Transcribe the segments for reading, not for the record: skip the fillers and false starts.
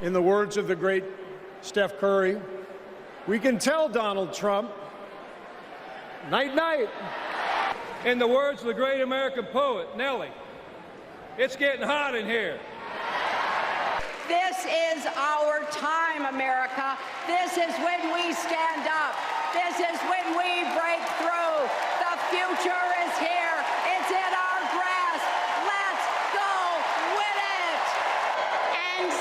In the words of the great Steph Curry, we can tell Donald Trump, night, night. In the words of the great American poet, Nellie, it's getting hot in here. This is our time, America. This is when we stand up. This is when we break through. The future is here. It's in our grasp. Let's go win it. And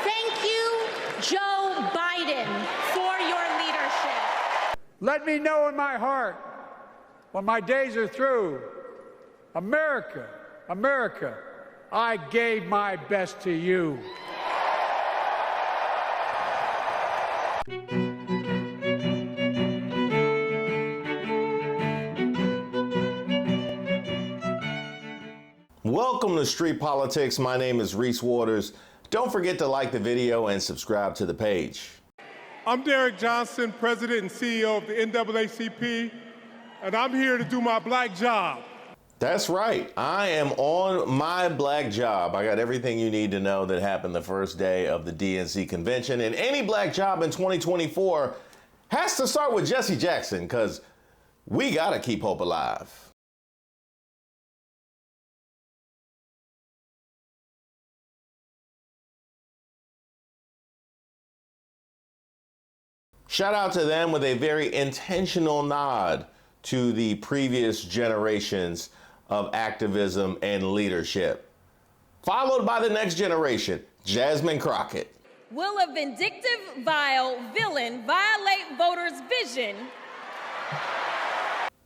thank you, Joe Biden, for your leadership. Let me know in my heart, when my days are through, America, America, I gave my best to you. Welcome to Street Politics. My name is Reese Waters. Don't forget to like the video and subscribe to the page. I'm Derek Johnson, President and CEO of the NAACP, and I'm here to do my black job. That's right. I am on my black job. I got everything you need to know that happened the first day of the DNC convention. And any black job in 2024 has to start with Jesse Jackson, because we got to keep hope alive. Shout out to them with a very intentional nod to the previous generations of activism and leadership. Followed by the next generation, Jasmine Crockett. Will a vindictive, vile villain violate voters' vision?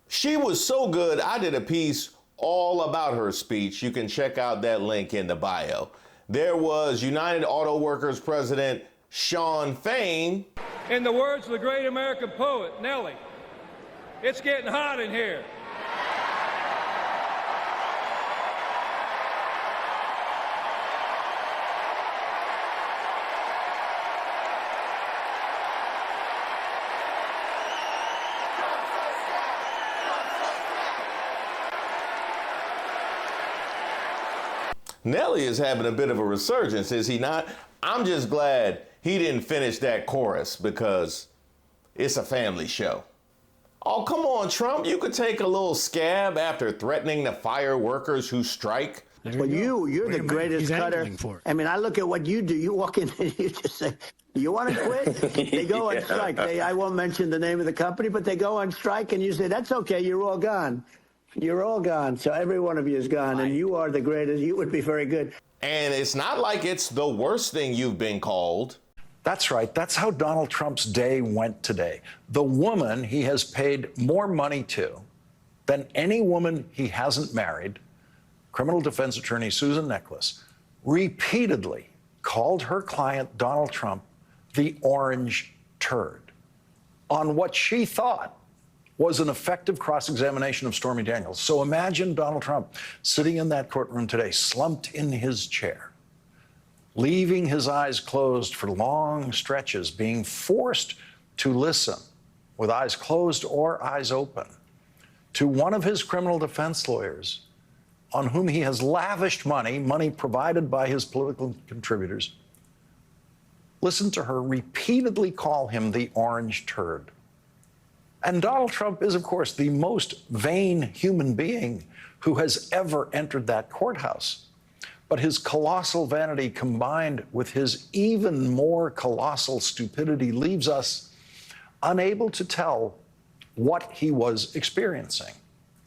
She was so good, I did a piece all about her speech. You can check out that link in the bio. There was United Auto Workers President Shawn Fain. In the words of the great American poet, Nellie, it's getting hot in here. Nellie is having a bit of a resurgence, is he not? I'm just glad he didn't finish that chorus, because it's a family show. Oh, come on, Trump. You could take a little scab after threatening to fire workers who strike. Well, you're the greatest cutter. I mean, I look at what you do. You walk in and you just say, you want to quit? They go on strike. I won't mention the name of the company, but they go on strike, and you say, that's okay, you're all gone. You're all gone. So every one of you is gone, and you are the greatest. You would be very good. And it's not like it's the worst thing you've been called. That's right. That's how Donald Trump's day went today. The woman he has paid more money to than any woman he hasn't married, criminal defense attorney Susan Necheles, repeatedly called her client, Donald Trump, the orange turd on what she thought was an effective cross-examination of Stormy Daniels. So imagine Donald Trump sitting in that courtroom today, slumped in his chair, leaving his eyes closed for long stretches, being forced to listen with eyes closed or eyes open to one of his criminal defense lawyers on whom he has lavished money provided by his political contributors. Listen to her repeatedly call him the orange turd. And Donald Trump is, of course, the most vain human being who has ever entered that courthouse. But his colossal vanity combined with his even more colossal stupidity leaves us unable to tell what he was experiencing.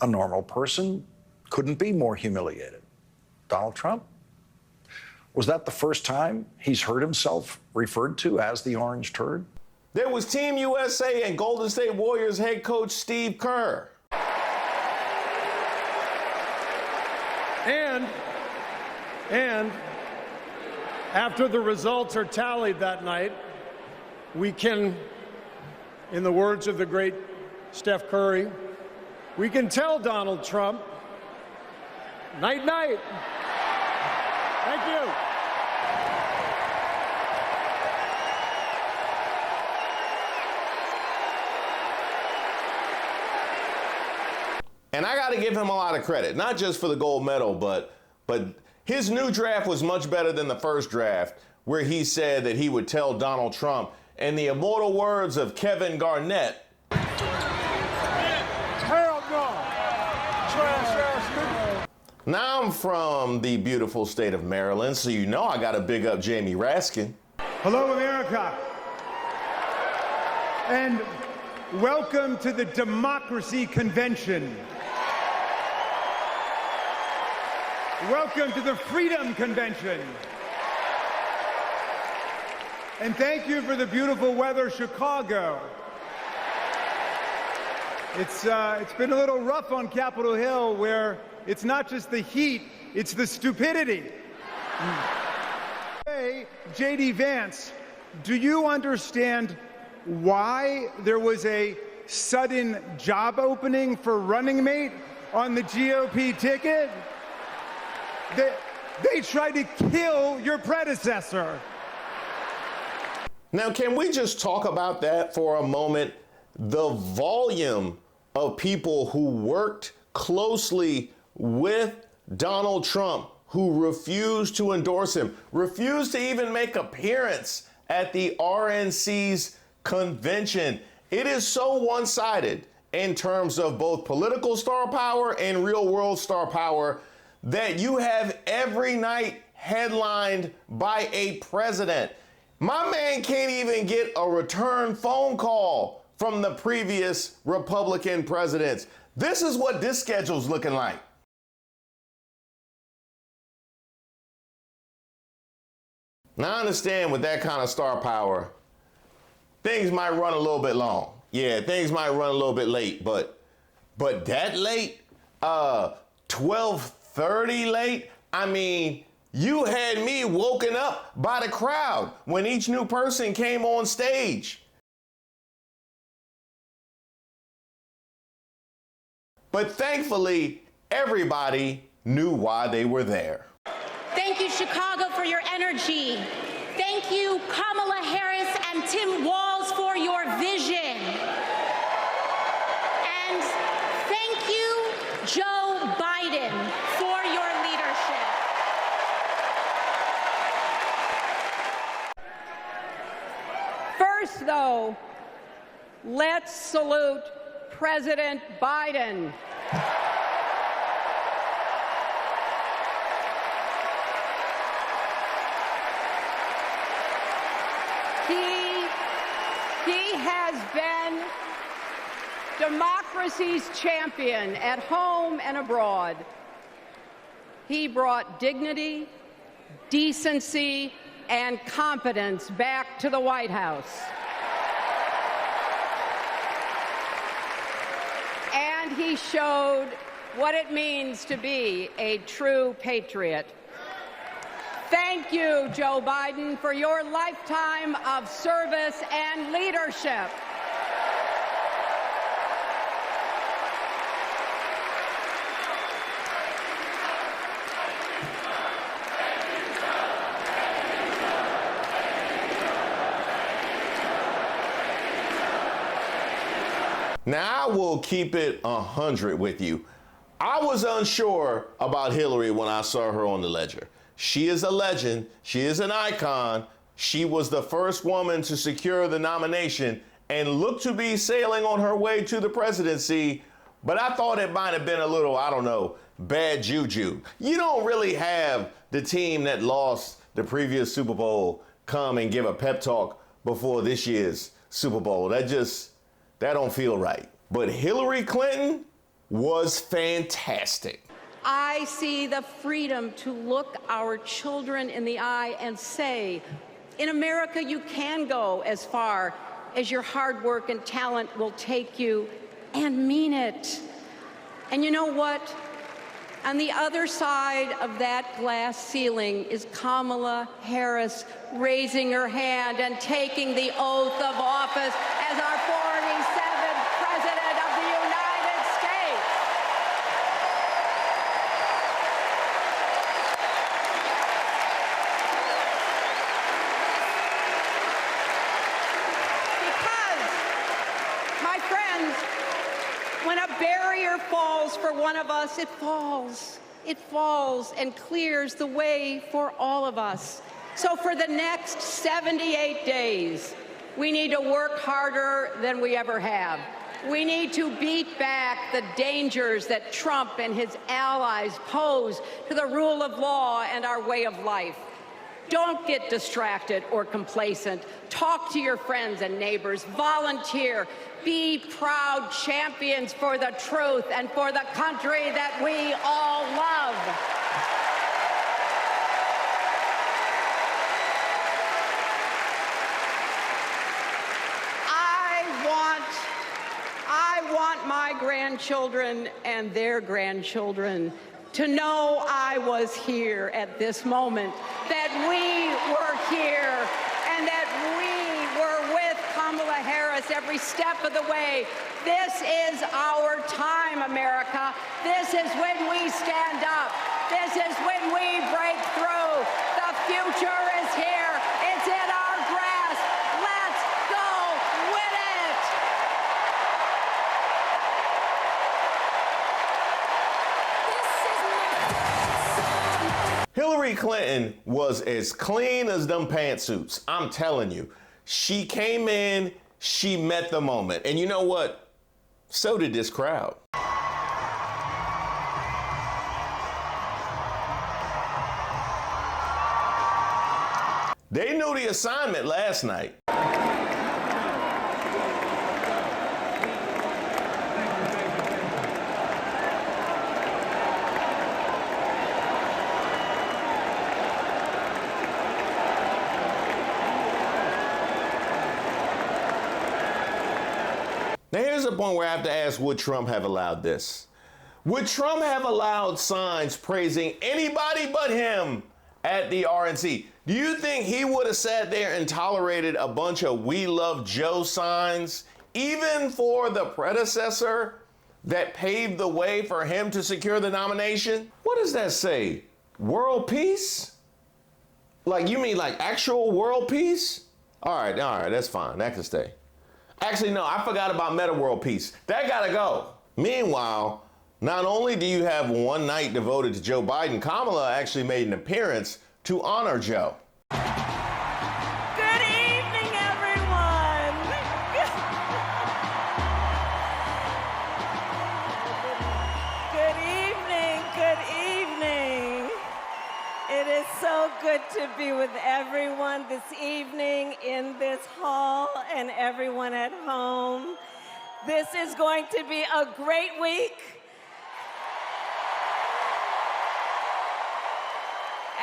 A normal person couldn't be more humiliated. Donald Trump? Was that the first time he's heard himself referred to as the orange turd? There was Team USA and Golden State Warriors head coach Steve Kerr. And after the results are tallied that night, we can, in the words of the great Steph Curry, we can tell Donald Trump, night, night. Thank you. And I got to give him a lot of credit, not just for the gold medal, but His new draft was much better than the first draft, where he said that he would tell Donald Trump, in the immortal words of Kevin Garnett, Hell no! Trash ass nigga. now I'm from the beautiful state of Maryland, so you know I gotta big up Jamie Raskin. Hello, America. And welcome to the Democracy Convention. Welcome to the Freedom Convention. And thank you for the beautiful weather, Chicago. It's been a little rough on Capitol Hill, where it's not just the heat, it's the stupidity. Hey, J.D. Vance, do you understand why there was a sudden job opening for running mate on the GOP ticket? They tried to kill your predecessor. Now, can we just talk about that for a moment? The volume of people who worked closely with Donald Trump, who refused to endorse him, refused to even make appearance at the RNC's convention. It is so one-sided in terms of both political star power and real-world star power that you have every night headlined by a president. My man can't even get a return phone call from the previous Republican presidents. This is what this schedule's looking like. Now, I understand with that kind of star power, things might run a little bit long. Yeah, things might run a little bit late, but that late? 12:30 late? I mean, you had me woken up by the crowd when each new person came on stage. But thankfully, everybody knew why they were there. Thank you, Chicago, for your energy. Thank you, Kamala Harris and Tim Walz, for your vision. And thank you, Joe Biden, for your leadership. First, though, let's salute President Biden. He has been democracy's champion at home and abroad. He brought dignity, decency, and competence back to the White House. And he showed what it means to be a true patriot. Thank you, Joe Biden, for your lifetime of service and leadership. Now, I will keep it 100 with you. I was unsure about Hillary when I saw her on the ledger. She is a legend. She is an icon. She was the first woman to secure the nomination and looked to be sailing on her way to the presidency. But I thought it might have been a little, I don't know, bad juju. You don't really have the team that lost the previous Super Bowl come and give a pep talk before this year's Super Bowl. That don't feel right. But Hillary Clinton was fantastic. I see the freedom to look our children in the eye and say, in America, you can go as far as your hard work and talent will take you, and mean it. And you know what? On the other side of that glass ceiling is Kamala Harris raising her hand and taking the oath of office as our 47th President of the United States. Because, my friends, when a barrier falls for one of us, it falls. it falls and clears the way for all of us. So for the next 78 days, we need to work harder than we ever have. We need to beat back the dangers that Trump and his allies pose to the rule of law and our way of life. Don't get distracted or complacent. Talk to your friends and neighbors. Volunteer. Be proud champions for the truth and for the country that we all love. I want my grandchildren and their grandchildren to know I was here at this moment, that we were here, and that we were with Kamala Harris every step of the way. This is our time, America. This is when we stand up. This is when we break through. The future is here. It's in our grasp. Let's go win it. Hillary Clinton was as clean as them pantsuits. I'm telling you. She came in, she met the moment. And you know what? So did this crowd. They knew the assignment last night. Now here's a point where I have to ask, would Trump have allowed this? Would Trump have allowed signs praising anybody but him at the RNC? Do you think he would have sat there and tolerated a bunch of "We Love Joe" signs, even for the predecessor that paved the way for him to secure the nomination? What does that say? World peace? Like, you mean like actual world peace? All right, that's fine. That can stay. Actually, no, I forgot about Meta World Peace. That gotta go. Meanwhile, not only do you have one night devoted to Joe Biden, Kamala actually made an appearance to honor Joe. Good evening, everyone. Good evening, good evening. It is so good to be with everyone this evening in this hall and everyone at home. This is going to be a great week.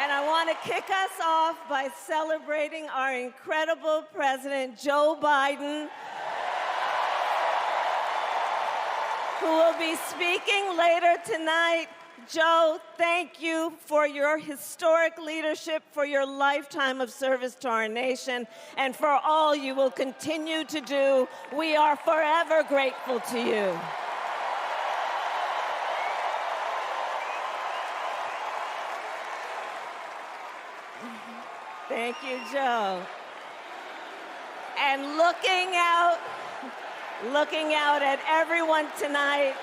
And I want to kick us off by celebrating our incredible President, Joe Biden, who will be speaking later tonight. Joe, thank you for your historic leadership, for your lifetime of service to our nation, and for all you will continue to do. We are forever grateful to you. Thank you, Joe. And looking out at everyone tonight,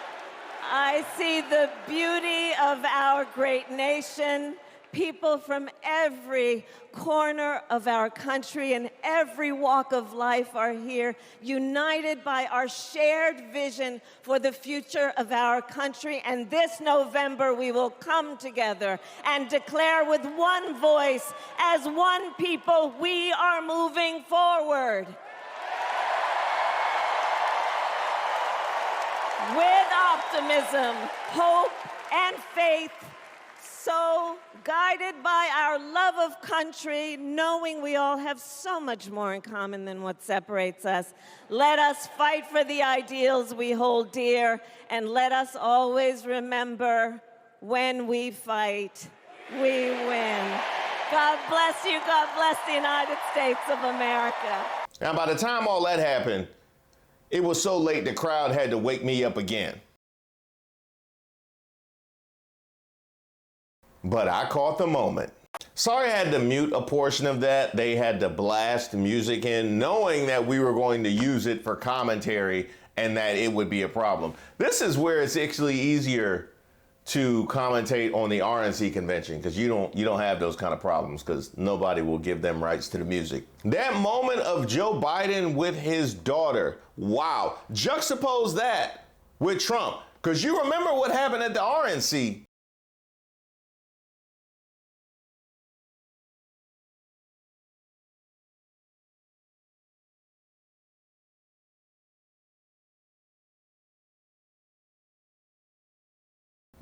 I see the beauty of our great nation. People from every corner of our country and every walk of life are here, united by our shared vision for the future of our country. And this November, we will come together and declare with one voice, as one people, we are moving forward. With optimism, hope, and faith, so guided by our love of country, knowing we all have so much more in common than what separates us, let us fight for the ideals we hold dear, and let us always remember, when we fight, we win. God bless you. God bless the United States of America. Now, by the time all that happened, it was so late the crowd had to wake me up again. But I caught the moment. Sorry I had to mute a portion of that. They had to blast music in, knowing that we were going to use it for commentary and that it would be a problem. This is where it's actually easier to commentate on the RNC convention because you don't have those kind of problems because nobody will give them rights to the music. That moment of Joe Biden with his daughter, wow. Juxtapose that with Trump because you remember what happened at the RNC.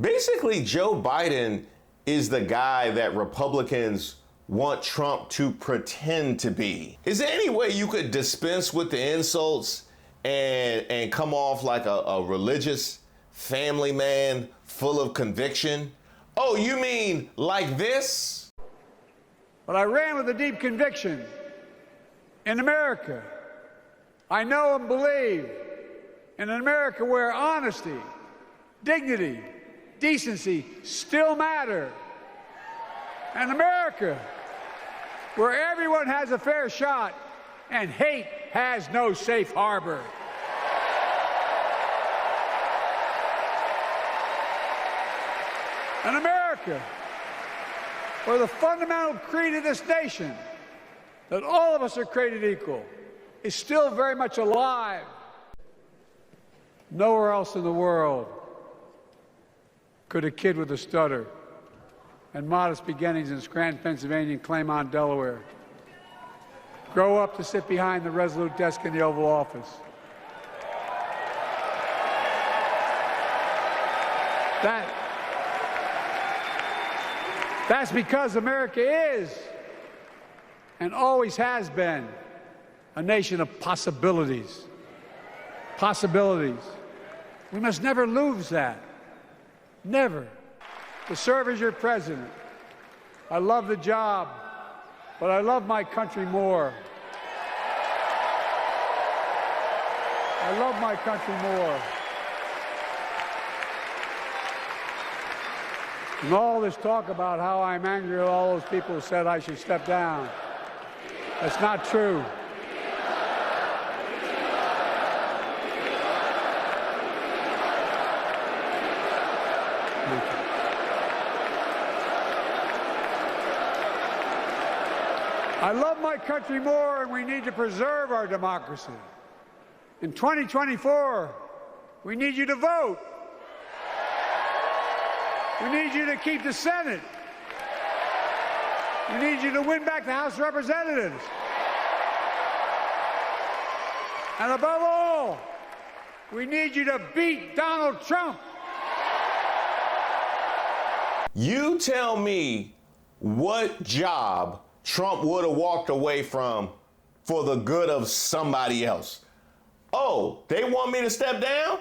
Basically, Joe Biden is the guy that Republicans want Trump to pretend to be. Is there any way you could dispense with the insults and come off like a religious family man full of conviction? Oh, you mean like this? But I ran with a deep conviction. In America, I know and believe in an America where honesty, dignity, decency still matter. An America where everyone has a fair shot and hate has no safe harbor. An America where the fundamental creed of this nation, that all of us are created equal, is still very much alive. Nowhere else in the world could a kid with a stutter and modest beginnings in Scranton, Pennsylvania, and Claymont, Delaware, grow up to sit behind the resolute desk in the Oval Office. That's because America is and always has been a nation of possibilities. Possibilities. We must never lose that. Never. To serve as your president. I love the job, but I love my country more. I love my country more. And all this talk about how I'm angry at all those people who said I should step down. That's not true. I love my country more, and we need to preserve our democracy. In 2024, we need you to vote. We need you to keep the Senate. We need you to win back the House of Representatives. And above all, we need you to beat Donald Trump. You tell me what job Trump would have walked away from for the good of somebody else. Oh, they want me to step down?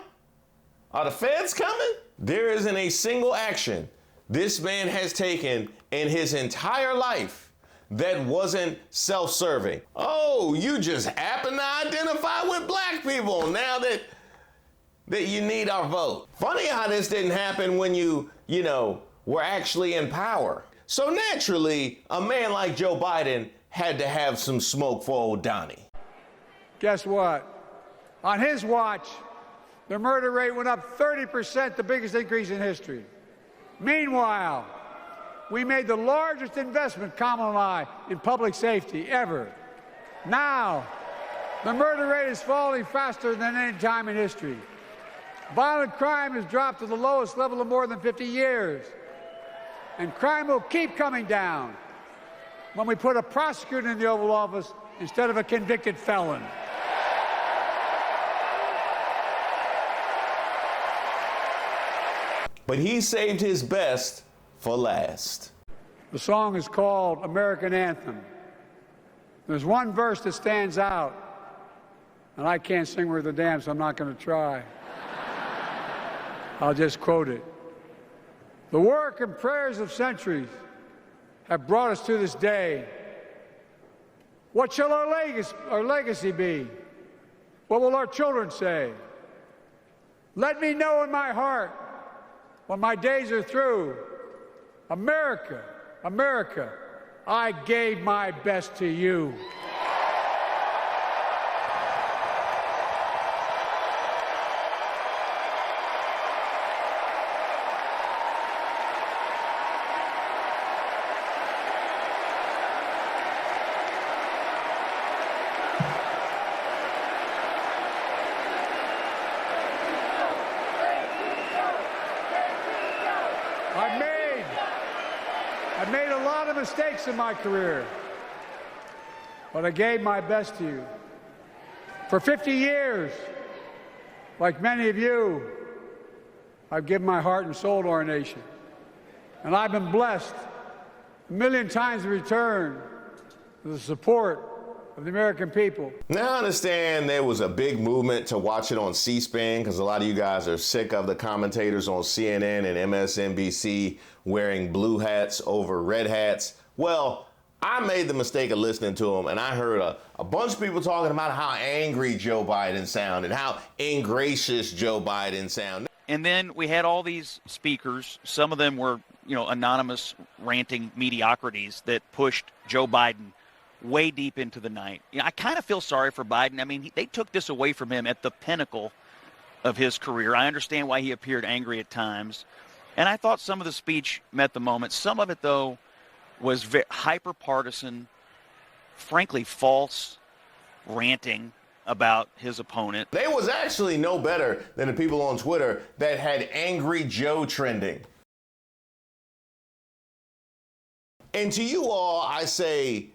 Are the feds coming? There isn't a single action this man has taken in his entire life that wasn't self-serving. Oh, you just happen to identify with black people now that you need our vote. Funny how this didn't happen when you were actually in power. So naturally, a man like Joe Biden had to have some smoke for old Donnie. Guess what? On his watch, the murder rate went up 30%, the biggest increase in history. Meanwhile, we made the largest investment, Kamala and I, in public safety ever. Now, the murder rate is falling faster than any time in history. Violent crime has dropped to the lowest level in more than 50 years. And crime will keep coming down when we put a prosecutor in the Oval Office instead of a convicted felon. But he saved his best for last. The song is called American Anthem. There's one verse that stands out, and I can't sing worth a damn, so I'm not going to try. I'll just quote it. The work and prayers of centuries have brought us to this day. What shall our legacy be? What will our children say? Let me know in my heart, when my days are through, America, America, I gave my best to you. mistakes in my career, but I gave my best to you. For 50 years, like many of you, I've given my heart and soul to our nation. And I've been blessed a million times in return with the support of the American people. Now I understand there was a big movement to watch it on C-SPAN because a lot of you guys are sick of the commentators on CNN and MSNBC wearing blue hats over red hats. Well, I made the mistake of listening to them, and I heard a bunch of people talking about how angry Joe Biden sounded, how ingracious Joe Biden sounded. And then we had all these speakers. Some of them were, anonymous ranting mediocrities that pushed Joe Biden way deep into the night. I kind of feel sorry for Biden. I mean, they took this away from him at the pinnacle of his career. I understand why he appeared angry at times. And I thought some of the speech met the moment. Some of it, though, was hyper-partisan, frankly false ranting about his opponent. They was actually no better than the people on Twitter that had Angry Joe trending. And to you all, I say,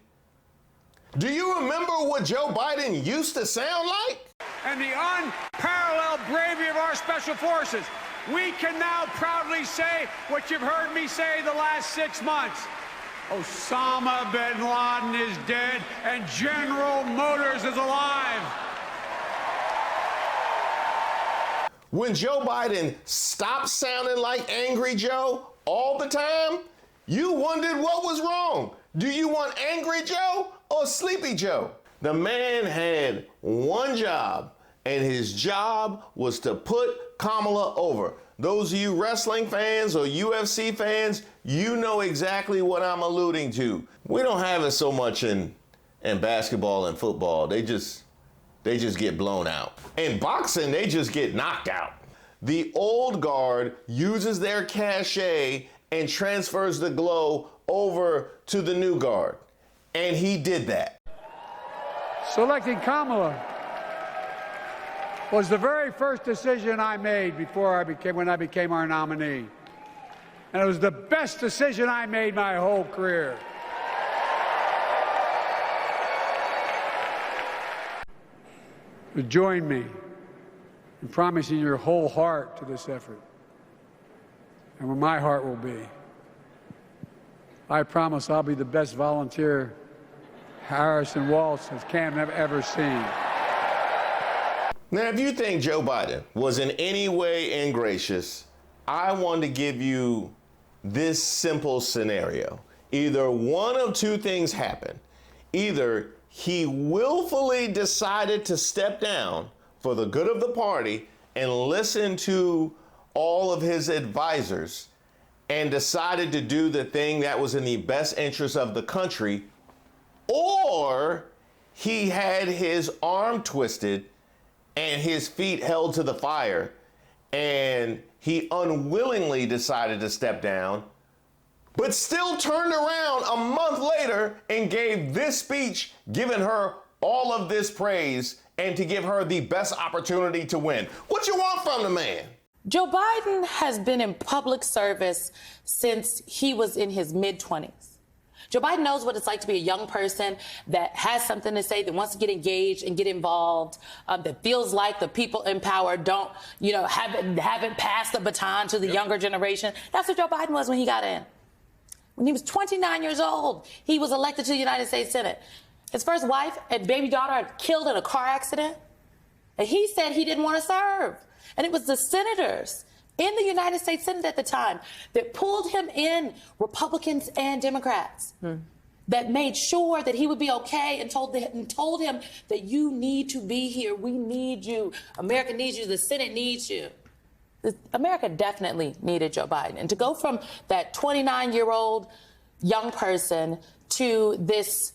do you remember what Joe Biden used to sound like? And the unparalleled bravery of our special forces. We can now proudly say what you've heard me say the last 6 months. Osama bin Laden is dead and General Motors is alive. When Joe Biden stopped sounding like Angry Joe all the time, you wondered what was wrong. Do you want Angry Joe or Sleepy Joe? The man had one job, and his job was to put Kamala over. Those of you wrestling fans or UFC fans, you know exactly what I'm alluding to. We don't have it so much in basketball and football. They just get blown out. In boxing, they just get knocked out. The old guard uses their cachet and transfers the glow over to the new guard. And he did that. Selecting Kamala was the very first decision I made when I became our nominee. And it was the best decision I made my whole career. To join me in promising your whole heart to this effort, and where my heart will be. I promise I'll be the best volunteer Harris and Walsh has ever seen. Now, if you think Joe Biden was in any way ingracious, I want to give you this simple scenario. Either one of two things happened. Either he willfully decided to step down for the good of the party and listen to all of his advisors and decided to do the thing that was in the best interest of the country, or he had his arm twisted and his feet held to the fire and he unwillingly decided to step down, but still turned around a month later and gave this speech, giving her all of this praise and to give her the best opportunity to win. What you want from the man? Joe Biden has been in public service since he was in his mid-20s. Joe Biden knows what it's like to be a young person that has something to say, that wants to get engaged and get involved, that feels like the people in power don't, haven't passed the baton to the younger generation. That's what Joe Biden was when he got in. When he was 29 years old, he was elected to the United States Senate. His first wife and baby daughter are killed in a car accident, and he said he didn't want to serve. And it was the senators in the United States Senate at the time that pulled him in, Republicans and Democrats, that made sure that he would be okay and told him that you need to be here. We need you. America needs you. The Senate needs you. America definitely needed Joe Biden. And to go from that 29-year-old young person to this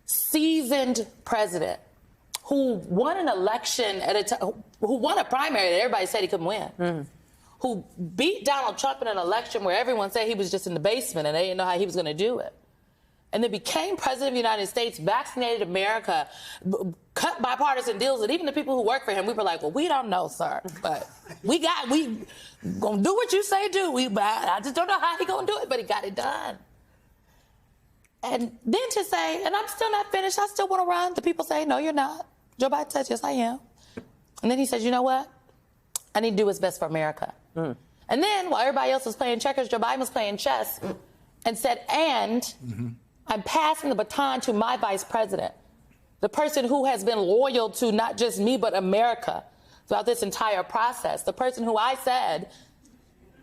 seasoned president who won an election who won a primary that everybody said he couldn't win, who beat Donald Trump in an election where everyone said he was just in the basement and they didn't know how he was going to do it, and then became president of the United States, vaccinated America, cut bipartisan deals, and even the people who work for him, we were like, well, we don't know, sir, but we gonna do what you say do. I just don't know how he gonna do it, but he got it done. And then to say, and I'm still not finished, I still want to run. The people say, no, you're not. Joe Biden says, yes, I am. And then he says, you know what? I need to do what's best for America. And then while everybody else was playing checkers, Joe Biden was playing chess and said, I'm passing the baton to my vice president, the person who has been loyal to not just me, but America throughout this entire process, the person who I said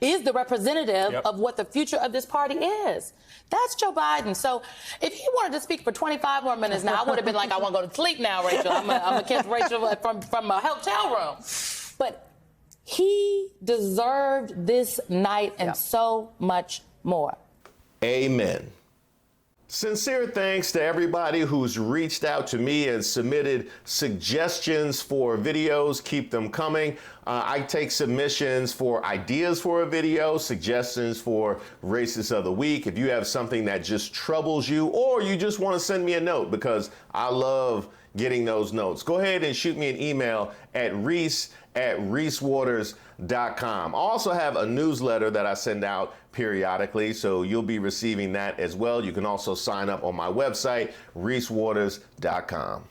is the representative of what the future of this party is. That's Joe Biden. So if he wanted to speak for 25 more minutes now, I would have been like, I want to go to sleep now, Rachel. I'm going to catch Rachel from a hotel room. But he deserved this night and so much more. Amen. Sincere thanks to everybody who's reached out to me and submitted suggestions for videos. Keep them coming. I take submissions for ideas for a video, suggestions for Racist of the Week. If you have something that just troubles you, or you just want to send me a note, because I love getting those notes, go ahead and shoot me an email at reese@reesewaters.com. I also have a newsletter that I send out periodically, so you'll be receiving that as well. You can also sign up on my website, reesewaters.com.